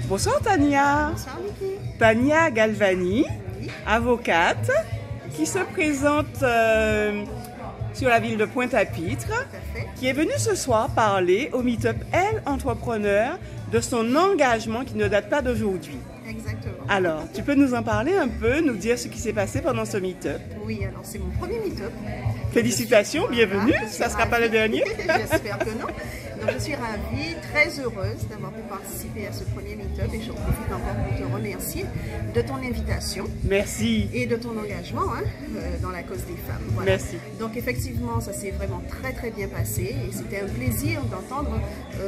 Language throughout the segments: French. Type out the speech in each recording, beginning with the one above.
Bonsoir Tania. Bonsoir Niki. Tania Galvani, Oui. avocate, qui se présente sur la ville de Pointe-à-Pitre, Tout à fait. qui est venue ce soir parler au Meetup Elle Entrepreneur de son engagement qui ne date pas d'aujourd'hui. Exactement. Alors, tu peux nous en parler un peu, nous dire ce qui s'est passé pendant ce Meetup? Oui, alors c'est mon premier meet-up. Félicitations, bienvenue, Voilà, je suis ça ne sera pas le ravie. dernier. J'espère que non. Donc je suis ravie, très heureuse d'avoir pu participer à ce premier meet-up et je profite encore pour te remercier de ton invitation Merci. et de ton engagement dans la cause des femmes. Voilà. Merci. Donc effectivement, ça s'est vraiment très bien passé et c'était un plaisir d'entendre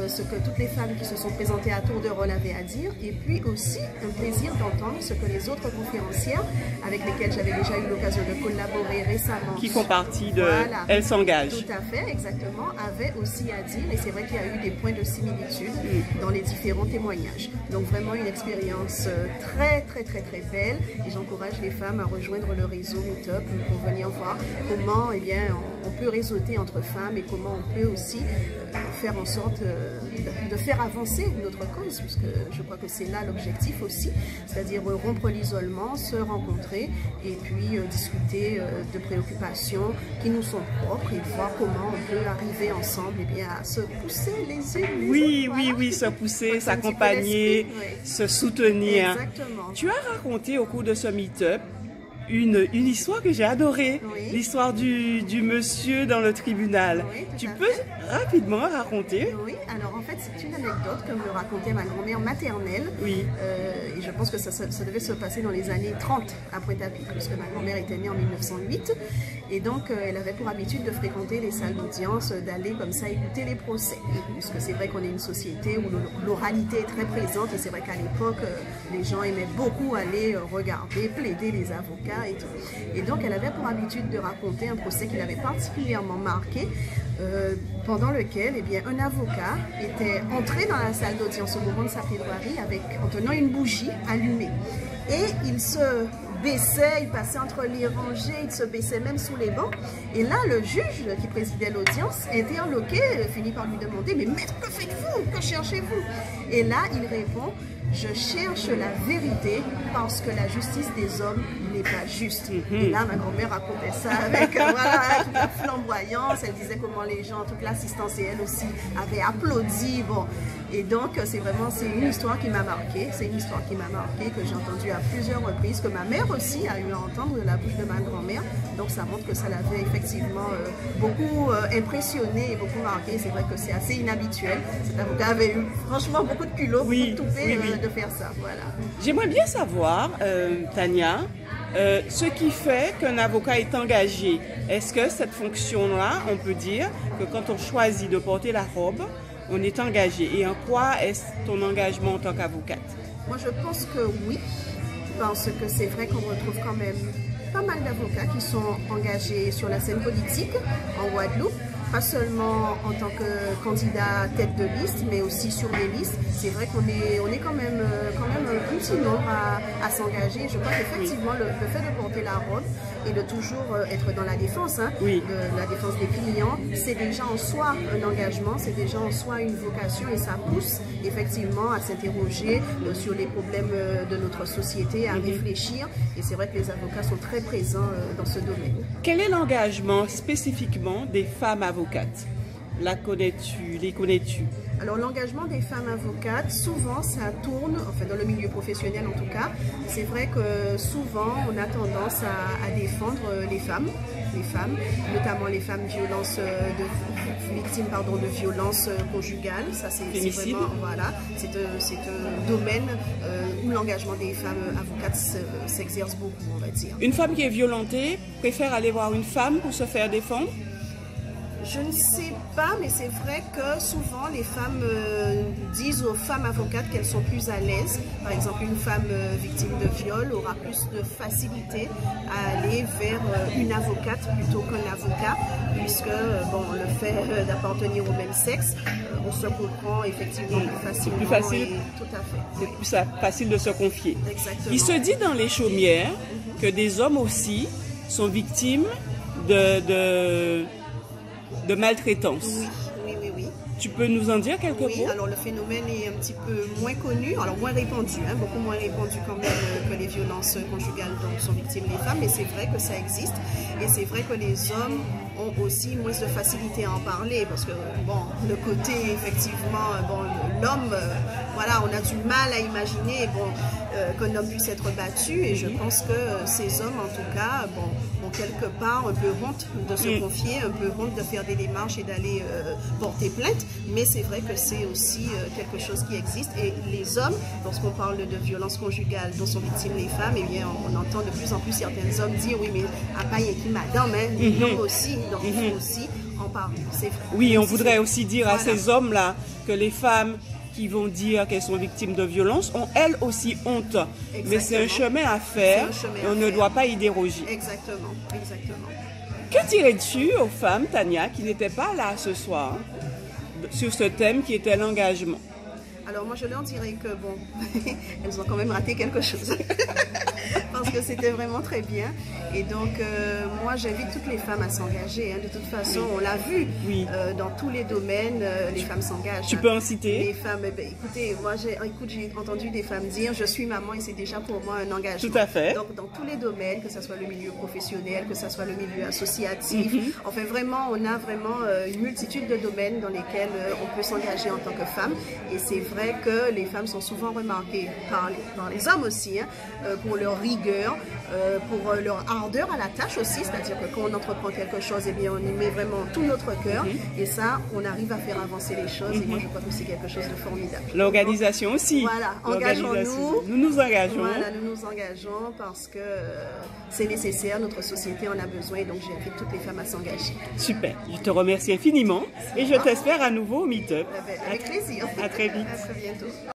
ce que toutes les femmes qui se sont présentées à tour de rôle avaient à dire et puis aussi un plaisir d'entendre ce que les autres conférencières avec lesquelles j'avais déjà eu l'occasion de collaborer récemment, Qui font partie de Voilà. Elle s'engage. Tout à fait, exactement, avaient aussi à dire et c'est vrai qu'il y a eu des points de similitude dans les différents témoignages. Donc vraiment une expérience très belle et j'encourage les femmes à rejoindre le réseau Meetup pour venir voir comment on peut réseauter entre femmes et comment on peut aussi faire en sorte de faire avancer notre cause, puisque je crois que c'est là l'objectif aussi, c'est-à-dire rompre l'isolement, se rencontrer et puis discuter de préoccupations qui nous sont propres et voir comment on peut arriver ensemble à se pousser les unes les Oui, autres. oui, Voilà. oui, se pousser, Ouais, c'est un petit peu s'accompagner, l'esprit, ouais. se soutenir. Exactement. Tu as raconté au cours de ce meet-up une histoire que j'ai adorée, Oui. l'histoire du monsieur dans le tribunal. Oui, tout Tu à peux fait. rapidement raconter? Oui, alors en fait c'est une anecdote que me racontait ma grand-mère maternelle. Oui. Et je pense que ça devait se passer dans les années 30 à Pointe-à-Pitre, puisque ma grand-mère était née en 1908. Et donc elle avait pour habitude de fréquenter les salles d'audience, d'aller comme ça écouter les procès. Puisque c'est vrai qu'on est une société où l'oralité est très présente et c'est vrai qu'à l'époque les gens aimaient beaucoup aller regarder, plaider les avocats et tout. Et donc elle avait pour habitude de raconter un procès qui l'avait particulièrement marqué, pendant lequel un avocat était entré dans la salle d'audience au moment de sa plaidoirie en tenant une bougie allumée. Et il se baissait, il passait entre les rangées, il se baissait même sous les bancs. Et là, le juge qui présidait l'audience, interloqué, finit par lui demander « Mais maître, que faites-vous? Que cherchez-vous » Et là, il répond « Je cherche la vérité parce que la justice des hommes n'est pas juste. » Et là, ma grand-mère racontait ça avec toute la flamboyance. Elle disait comment les gens, toute l'assistance et elle aussi, avaient applaudi. Bon. Et donc, c'est une histoire qui m'a marquée. C'est une histoire qui m'a marquée, que j'ai entendue à plusieurs reprises, que ma mère aussi a eu à entendre de la bouche de ma grand-mère. Donc, ça montre que ça l'avait effectivement beaucoup impressionné et beaucoup marqué. C'est vrai que c'est assez inhabituel. Cet avocat avait eu franchement beaucoup de culot, beaucoup de toupet de faire ça. Voilà. J'aimerais bien savoir, Tania, ce qui fait qu'un avocat est engagé. Est-ce que cette fonction-là, on peut dire que quand on choisit de porter la robe, on est engagé? Et en quoi est-ce ton engagement en tant qu'avocate? Moi, je pense que oui, parce que c'est vrai qu'on retrouve quand même pas mal d'avocats qui sont engagés sur la scène politique en Guadeloupe, pas seulement en tant que candidat tête de liste, mais aussi sur des listes. C'est vrai qu'on est quand même un petit nombre à s'engager. Je crois qu'effectivement, le fait de porter la robe et de toujours être dans la défense, de la défense des clients, c'est déjà en soi un engagement, c'est déjà en soi une vocation et ça pousse effectivement à s'interroger sur les problèmes de notre société, à réfléchir. Et c'est vrai que les avocats sont très présents dans ce domaine. Quel est l'engagement spécifiquement des femmes avocates? La connais-tu? Les connais-tu? Alors l'engagement des femmes avocates, souvent ça tourne, enfin dans le milieu professionnel en tout cas, c'est vrai que souvent on a tendance à défendre les femmes, notamment les femmes victimes de violences conjugales. Ça c'est vraiment, voilà, c'est un domaine où l'engagement des femmes avocates s'exerce beaucoup, on va dire. Une femme qui est violentée préfère aller voir une femme pour se faire défendre? Je ne sais pas, mais c'est vrai que souvent les femmes disent aux femmes avocates qu'elles sont plus à l'aise. Par exemple, une femme victime de viol aura plus de facilité à aller vers une avocate plutôt qu'un avocat, puisque le fait d'appartenir au même sexe, on se comprend effectivement plus facilement. C'est plus facile. Tout à fait. C'est plus facile de se confier. Exactement. Il se dit dans les chaumières que des hommes aussi sont victimes de maltraitance. Oui. Tu peux nous en dire quelques mots? Oui, alors le phénomène est un petit peu moins connu, alors moins répandu, hein, beaucoup moins répandu quand même que les violences conjugales dont sont victimes les femmes, mais c'est vrai que ça existe et c'est vrai que les hommes ont aussi moins de facilité à en parler parce que bon, le côté effectivement, bon, l'homme, voilà, on a du mal à imaginer bon, qu'un homme puisse être battu et je pense que ces hommes en tout cas, bon, ont quelque part un peu honte de se confier, un peu honte de faire des démarches et d'aller porter plainte, mais c'est vrai que c'est aussi quelque chose qui existe et les hommes, lorsqu'on parle de violences conjugales dont sont victimes les femmes, eh bien on entend de plus en plus certains hommes dire oui mais à pas y qui madame, hein, les hommes aussi, donc il faut aussi en parler, c'est vrai. Oui, on voudrait aussi dire à ces hommes-là que les femmes qui vont dire qu'elles sont victimes de violences ont elles aussi honte. Exactement. Mais c'est un chemin à faire et on ne doit pas y déroger. Exactement, exactement. Que dirais-tu aux femmes, Tania, qui n'étaient pas là ce soir, sur ce thème qui était l'engagement? Alors moi je leur dirais que bon, elles ont quand même raté quelque chose. Parce que c'était vraiment très bien. Et donc moi j'invite toutes les femmes à s'engager. Hein. De toute façon, on l'a vu dans tous les domaines, les femmes s'engagent. Tu peux en citer? Les femmes, écoutez, moi j'ai entendu des femmes dire je suis maman et c'est déjà pour moi un engagement. Tout à fait. Donc dans tous les domaines, que ce soit le milieu professionnel, que ce soit le milieu associatif, enfin vraiment on a vraiment une multitude de domaines dans lesquels on peut s'engager en tant que femme. Et c'est vrai que les femmes sont souvent remarquées par les hommes aussi, hein, pour leur rigueur, pour leur ardeur à la tâche aussi, c'est-à-dire que quand on entreprend quelque chose, eh bien on y met vraiment tout notre cœur et ça, on arrive à faire avancer les choses et moi je crois que c'est quelque chose de formidable. L'organisation aussi. Voilà, engageons-nous. Nous nous engageons. Voilà, nous nous engageons parce que c'est nécessaire, notre société en a besoin et donc j'invite toutes les femmes à s'engager. Super, je te remercie infiniment et je t'espère à nouveau au Meetup. Avec plaisir. À très vite. À très bientôt.